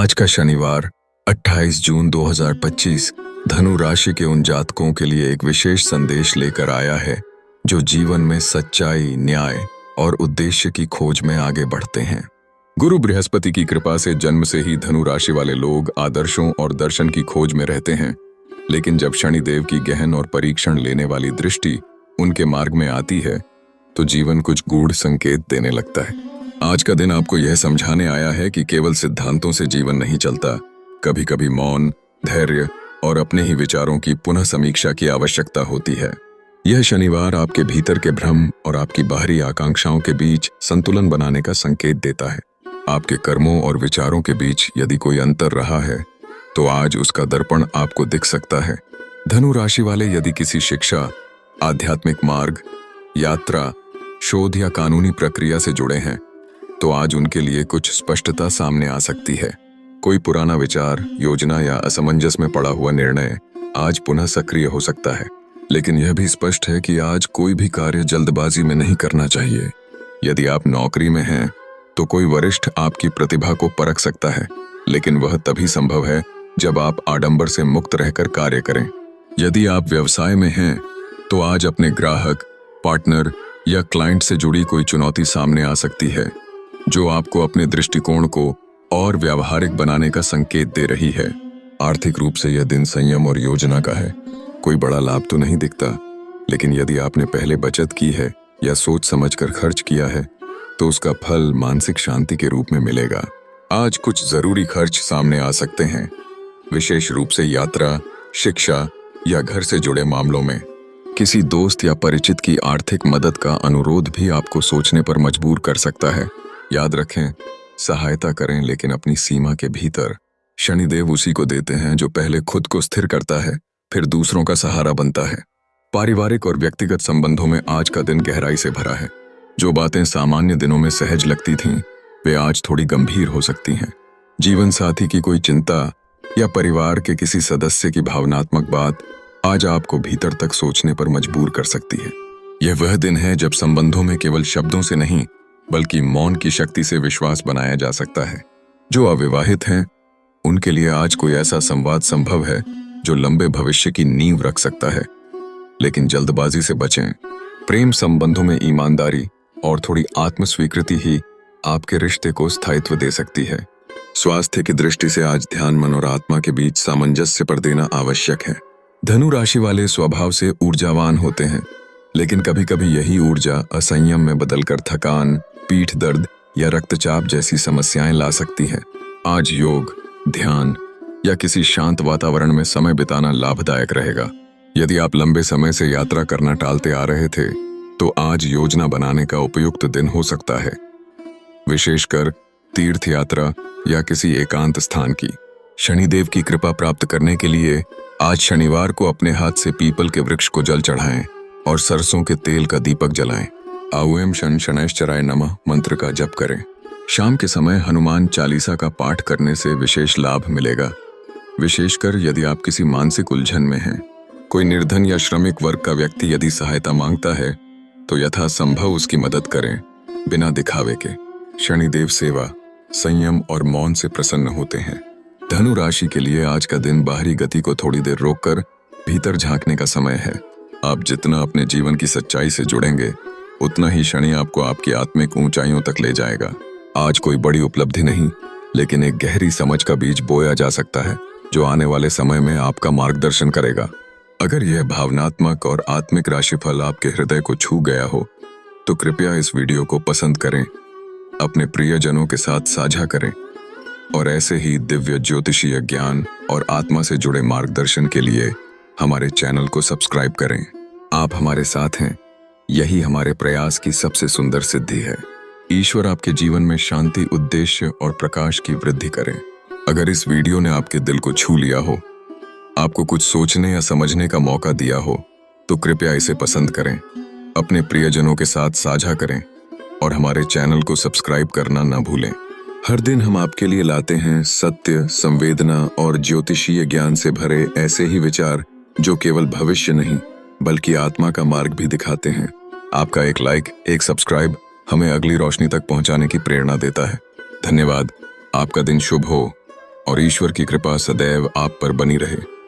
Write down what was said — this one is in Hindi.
आज का शनिवार 28 जून 2025 धनु राशि के उन जातकों के लिए एक विशेष संदेश लेकर आया है जो जीवन में सच्चाई, न्याय और उद्देश्य की खोज में आगे बढ़ते हैं। गुरु बृहस्पति की कृपा से जन्म से ही धनु राशि वाले लोग आदर्शों और दर्शन की खोज में रहते हैं, लेकिन जब शनिदेव की गहन और परीक्षण लेने वाली दृष्टि उनके मार्ग में आती है तो जीवन कुछ गूढ़ संकेत देने लगता है। आज का दिन आपको यह समझाने आया है कि केवल सिद्धांतों से जीवन नहीं चलता, कभी कभी मौन, धैर्य और अपने ही विचारों की पुनः समीक्षा की आवश्यकता होती है। यह शनिवार आपके भीतर के भ्रम और आपकी बाहरी आकांक्षाओं के बीच संतुलन बनाने का संकेत देता है। आपके कर्मों और विचारों के बीच यदि कोई अंतर रहा है तो आज उसका दर्पण आपको दिख सकता है। धनु राशि वाले यदि किसी शिक्षा, आध्यात्मिक मार्ग, यात्रा, शोध या कानूनी प्रक्रिया से जुड़े हैं तो आज उनके लिए कुछ स्पष्टता सामने आ सकती है। कोई पुराना विचार, योजना या असमंजस में पड़ा हुआ निर्णय आज पुनः सक्रिय हो सकता है, लेकिन यह भी स्पष्ट है कि आज कोई भी कार्य जल्दबाजी में नहीं करना चाहिए। यदि आप नौकरी में हैं तो कोई वरिष्ठ आपकी प्रतिभा को परख सकता है, लेकिन वह तभी संभव है जब आप आडंबर से मुक्त रहकर कार्य करें। यदि आप व्यवसाय में हैं तो आज अपने ग्राहक, पार्टनर या क्लाइंट से जुड़ी कोई चुनौती सामने आ सकती है जो आपको अपने दृष्टिकोण को और व्यावहारिक बनाने का संकेत दे रही है। आर्थिक रूप से यह दिन संयम और योजना का है। कोई बड़ा लाभ तो नहीं दिखता, लेकिन यदि आपने पहले बचत की है या सोच समझकर खर्च किया है तो उसका फल मानसिक शांति के रूप में मिलेगा। आज कुछ जरूरी खर्च सामने आ सकते हैं, विशेष रूप से यात्रा, शिक्षा या घर से जुड़े मामलों में। किसी दोस्त या परिचित की आर्थिक मदद का अनुरोध भी आपको सोचने पर मजबूर कर सकता है। याद रखें, सहायता करें लेकिन अपनी सीमा के भीतर। शनिदेव उसी को देते हैं जो पहले खुद को स्थिर करता है, फिर दूसरों का सहारा बनता है। पारिवारिक और व्यक्तिगत संबंधों में आज का दिन गहराई से भरा है। जो बातें सामान्य दिनों में सहज लगती थीं, वे आज थोड़ी गंभीर हो सकती हैं। जीवन साथी की कोई चिंता या परिवार के किसी सदस्य की भावनात्मक बात आज आपको भीतर तक सोचने पर मजबूर कर सकती है। यह वह दिन है जब संबंधों में केवल शब्दों से नहीं बल्कि मौन की शक्ति से विश्वास बनाया जा सकता है। जो अविवाहित हैं उनके लिए आज कोई ऐसा संवाद संभव है जो लंबे भविष्य की नींव रख सकता है, लेकिन जल्दबाजी से बचें। प्रेम संबंधों में ईमानदारी और थोड़ी आत्मस्वीकृति ही आपके रिश्ते को स्थायित्व दे सकती है। स्वास्थ्य की दृष्टि से आज ध्यान, मन और आत्मा के बीच सामंजस्य पर देना आवश्यक है। धनु राशि वाले स्वभाव से ऊर्जावान होते हैं, लेकिन कभी कभी यही ऊर्जा असंयम में बदलकर थकान, पीठ दर्द या रक्तचाप जैसी समस्याएं ला सकती है। आज योग, ध्यान या किसी शांत वातावरण में समय बिताना लाभदायक रहेगा। यदि आप लंबे समय से यात्रा करना टालते आ रहे थे तो आज योजना बनाने का उपयुक्त दिन हो सकता है, विशेषकर तीर्थ यात्रा या किसी एकांत स्थान की। शनिदेव की कृपा प्राप्त करने के लिए आज शनिवार को अपने हाथ से पीपल के वृक्ष को जल चढ़ाएं और सरसों के तेल का दीपक जलाएं। आउएम शन शनैश्चराय नमः मंत्र का जप करें। शाम के समय हनुमान चालीसा का पाठ करने से विशेष लाभ मिलेगा, विशेषकर यदि आप किसी मानसिक उलझन में हैं। कोई निर्धन या श्रमिक वर्ग का व्यक्ति यदि सहायता मांगता है तो यथासंभव उसकी मदद करें, बिना दिखावे के। शनिदेव सेवा, संयम और मौन से प्रसन्न होते हैं। धनु राशि के लिए आज का दिन बाहरी गति को थोड़ी देर रोककर भीतर झांकने का समय है। आप जितना अपने जीवन की सच्चाई से जुड़ेंगे उतना ही शनि आपको आपकी आत्मिक ऊंचाइयों तक ले जाएगा। आज कोई बड़ी उपलब्धि नहीं, लेकिन एक गहरी समझ का बीज बोया जा सकता है जो आने वाले समय में आपका मार्गदर्शन करेगा। अगर यह भावनात्मक और आत्मिक राशिफल आपके हृदय को छू गया हो तो कृपया इस वीडियो को पसंद करें, अपने प्रियजनों के साथ साझा करें और ऐसे ही दिव्य ज्योतिषीय ज्ञान और आत्मा से जुड़े मार्गदर्शन के लिए हमारे चैनल को सब्सक्राइब करें। आप हमारे साथ हैं, यही हमारे प्रयास की सबसे सुंदर सिद्धि है। ईश्वर आपके जीवन में शांति, उद्देश्य और प्रकाश की वृद्धि करें। अगर इस वीडियो ने आपके दिल को छू लिया हो, आपको कुछ सोचने या समझने का मौका दिया हो तो कृपया इसे पसंद करें, अपने प्रियजनों के साथ साझा करें और हमारे चैनल को सब्सक्राइब करना न भूलें। हर दिन हम आपके लिए लाते हैं सत्य, संवेदना और ज्योतिषीय ज्ञान से भरे ऐसे ही विचार जो केवल भविष्य नहीं बल्कि आत्मा का मार्ग भी दिखाते हैं। आपका एक लाइक, एक सब्सक्राइब हमें अगली रोशनी तक पहुंचाने की प्रेरणा देता है। धन्यवाद। आपका दिन शुभ हो। और ईश्वर की कृपा सदैव आप पर बनी रहे।